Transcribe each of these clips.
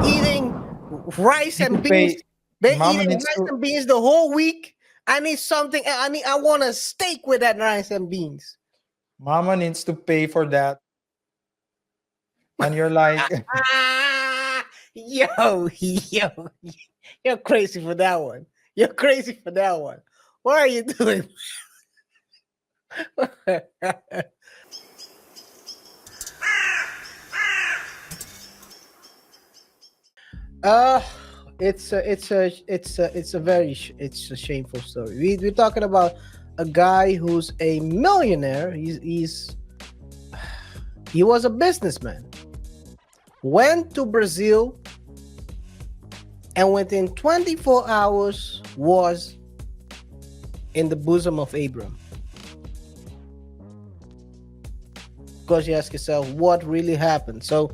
eating rice Need to and beans. pay. Been Mama eating needs rice to. and beans the whole week. I need something. I want a steak with that rice and beans. Mama needs to pay for that. And you're like, Ah, yo, you're crazy for that one. You're crazy for that one. What are you doing? uh it's a shameful story. We're talking about a guy who's a millionaire. He was a businessman. Went to Brazil and within 24 hours was in the bosom of Abram. Because you ask yourself, what really happened? So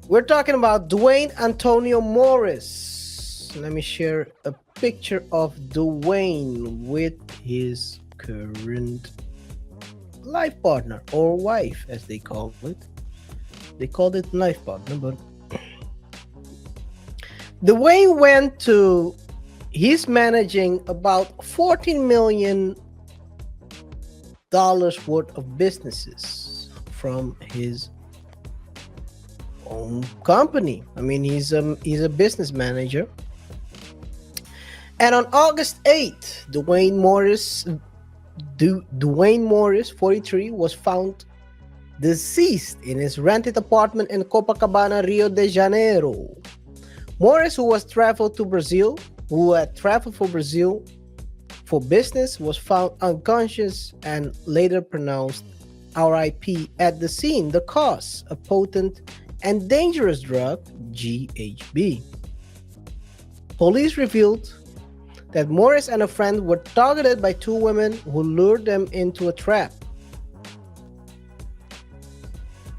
we're talking about Dwayne Antonio Morris. Let me share a picture of Dwayne with his current life partner or wife, as they call it. They called it life partner, but Dwayne went to, he's managing about $14 million worth of businesses from his own company. I mean, he's a business manager. And on August 8th, Dwayne Morris, 43, was found deceased in his rented apartment in Copacabana, Rio de Janeiro. Morris, who had traveled for Brazil for business, was found unconscious and later pronounced RIP at the scene. The cause, a potent and dangerous drug, GHB. Police revealed that Morris and a friend were targeted by two women who lured them into a trap.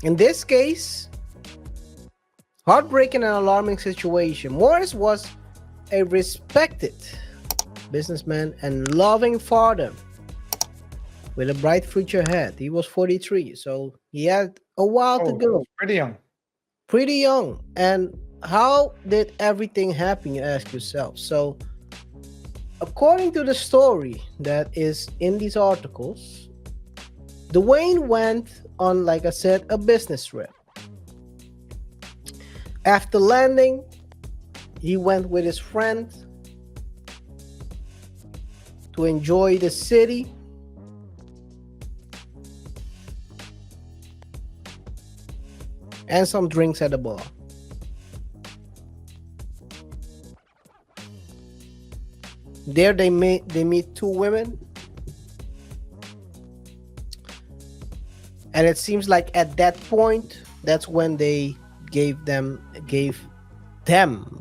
In this case, heartbreaking and alarming situation. Morris was a respected businessman and loving father with a bright future ahead. He was 43, so he had a while to oh, go. pretty young. Pretty young. And how did everything happen, you ask yourself? So, according to the story that is in these articles, Dwayne went on, like I said, a business trip. After landing, he went with his friend to enjoy the city. And some drinks at the bar. There they meet two women. And it seems like at that point, that's when they gave them,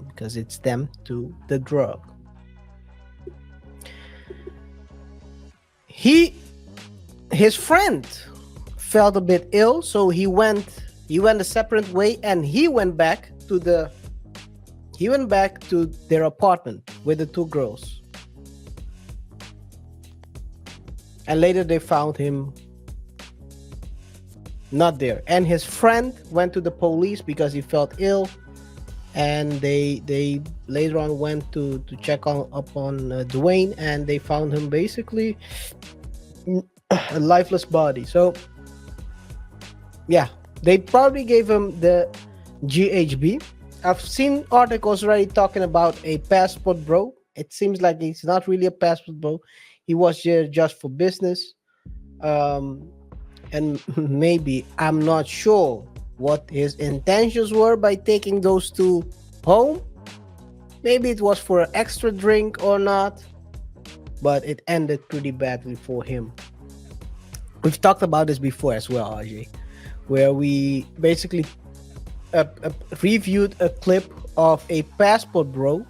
because it's them, to the drug. His friend felt a bit ill, so he went a separate way, and he went back to their apartment with the two girls. And later they found him not there. And his friend went to the police because he felt ill, and they later on went to check upon Dwayne, and they found him basically a lifeless body. So yeah, they probably gave him the GHB. I've seen articles already talking about a passport bro. It seems like he's not really a passport bro. He was here just for business. And maybe, I'm not sure what his intentions were by taking those two home. Maybe it was for an extra drink or not, but it ended pretty badly for him. We've talked about this before as well, RJ, where we basically reviewed a clip of a passport bro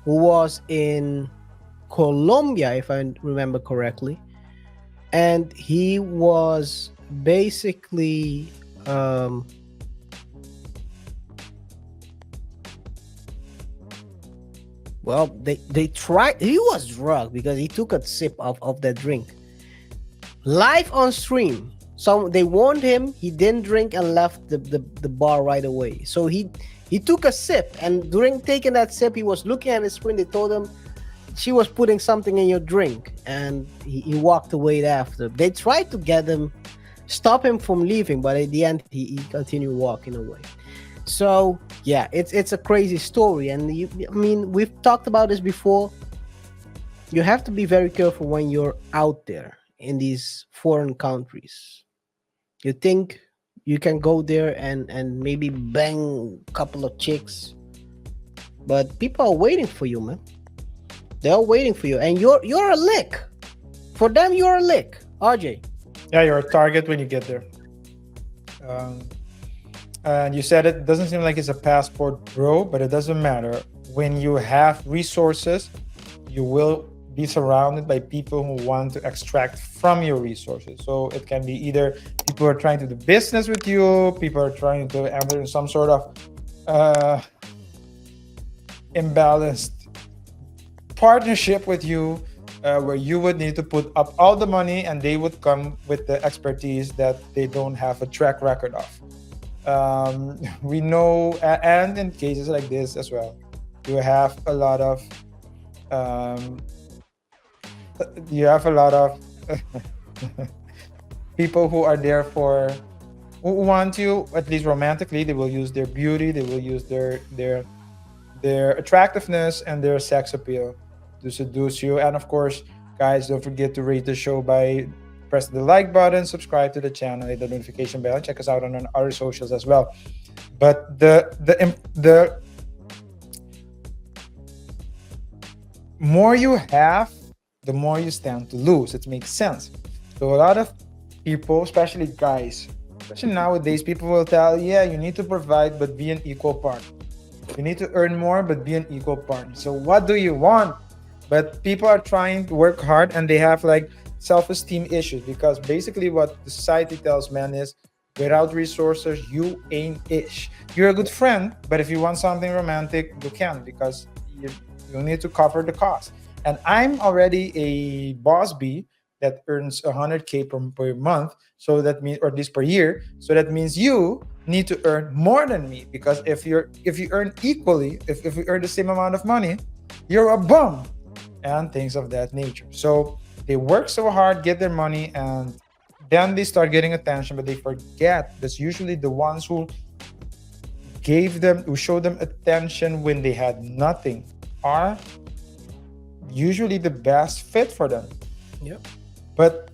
who was in Colombia, if I remember correctly, and he was basically well, they tried, he was drugged because he took a sip of that drink live on stream. Some they warned him. He didn't drink and left the bar right away. So he took a sip, and during taking that sip, he was looking at his screen. They told him she was putting something in your drink, and he walked away after. They tried to get him, stop him from leaving, but at the end he continued walking away. So yeah, it's a crazy story, and I mean, we've talked about this before. You have to be very careful when you're out there in these foreign countries. You think you can go there and maybe bang a couple of chicks, but people are waiting for you, man. They're waiting for you, and you're a lick. For them, you're a lick. RJ. Yeah, you're a target when you get there. Um, and you said it doesn't seem like it's a passport, bro, but it doesn't matter. When you have resources, you will be surrounded by people who want to extract from your resources. So it can be either people are trying to do business with you, people are trying to enter in some sort of imbalanced partnership with you, where you would need to put up all the money and they would come with the expertise that they don't have a track record of. We know, and in cases like this as well, you have a lot of you have a lot of people who are there for, who want you at least romantically. They will use their beauty, they will use their attractiveness and their sex appeal to seduce you. And of course, guys, don't forget to rate the show by pressing the like button, subscribe to the channel, hit the notification bell, and check us out on our other socials as well. But the more you have, the more you stand to lose. It makes sense. So a lot of people, especially guys, especially nowadays, people will tell, yeah, you need to provide, but be an equal part. You need to earn more, but be an equal part. So what do you want? But people are trying to work hard, and they have like self-esteem issues, because basically what the society tells men is, without resources, you ain't ish. You're a good friend, but if you want something romantic, you can't, because you need to cover the cost. And I'm already a boss bee that earns 100K per month. So that means, or at least per year. So that means you need to earn more than me, because if you earn equally, if you earn the same amount of money, you're a bum, and things of that nature. So they work so hard, get their money, and then they start getting attention, but they forget that's usually the ones who showed them attention when they had nothing, are usually the best fit for them. Yep. But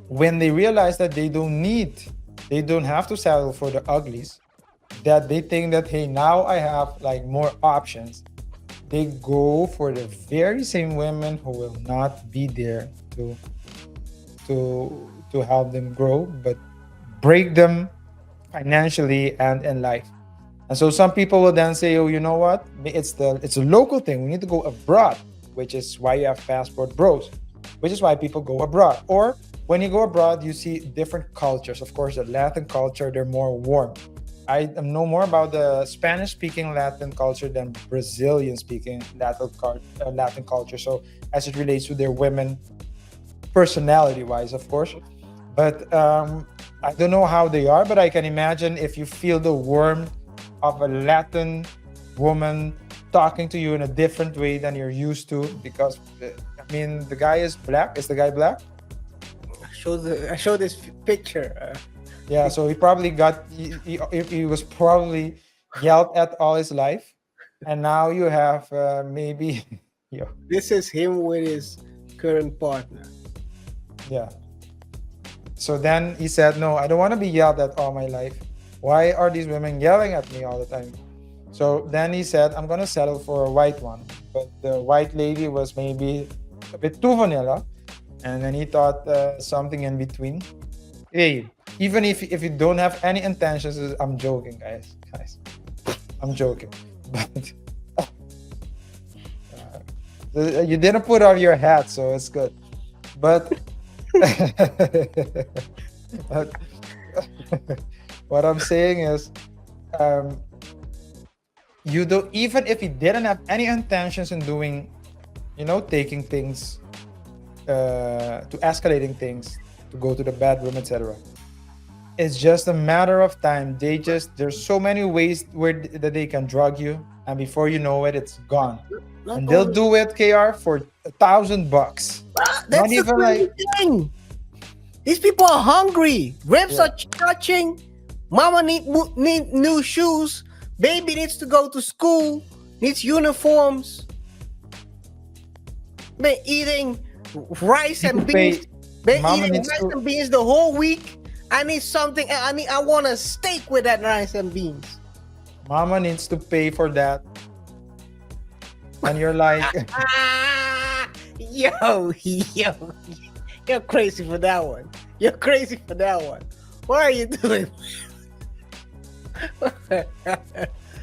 when they realize that they don't have to settle for the uglies, that they think that, hey, now I have like more options, they go for the very same women who will not be there to help them grow, but break them financially and in life. And so some people will then say, oh, you know what? It's a local thing. We need to go abroad, which is why you have passport bros, which is why people go abroad. Or when you go abroad, you see different cultures. Of course, the Latin culture, they're more warm. I know more about the Spanish-speaking Latin culture than Brazilian-speaking Latin culture. So as it relates to their women, personality-wise, of course. But I don't know how they are, but I can imagine if you feel the warmth of a Latin woman talking to you in a different way than you're used to, because I mean, the guy is black. Is the guy black? I showed this picture. Yeah, so he probably he was probably yelled at all his life, and now you have maybe This is him with his current partner. Yeah. So then he said, no, I don't want to be yelled at all my life. Why are these women yelling at me all the time? So then he said, I'm going to settle for a white one. But the white lady was maybe a bit too vanilla. And then he thought something in between. Hey, even if you don't have any intentions, I'm joking, guys. I'm joking. But you didn't put on your hat, so it's good. But what I'm saying is, you don't, even if you didn't have any intentions in doing, taking things to escalating things to go to the bedroom, etc. It's just a matter of time. There's so many ways that they can drug you, and before you know it, it's gone. Not And they'll only do it, KR, for $1,000. that's Not the even crazy like, thing. These people are hungry. Ribs yeah. are touching. Mama need new shoes. Baby needs to go to school. Needs uniforms. Been eating rice Need and to beans. pay. Been Mama eating needs rice to. and beans the whole week. I need something. I want a steak with that rice and beans. Mama needs to pay for that. And you're like, Ah, yo, you're crazy for that one. You're crazy for that one. What are you doing?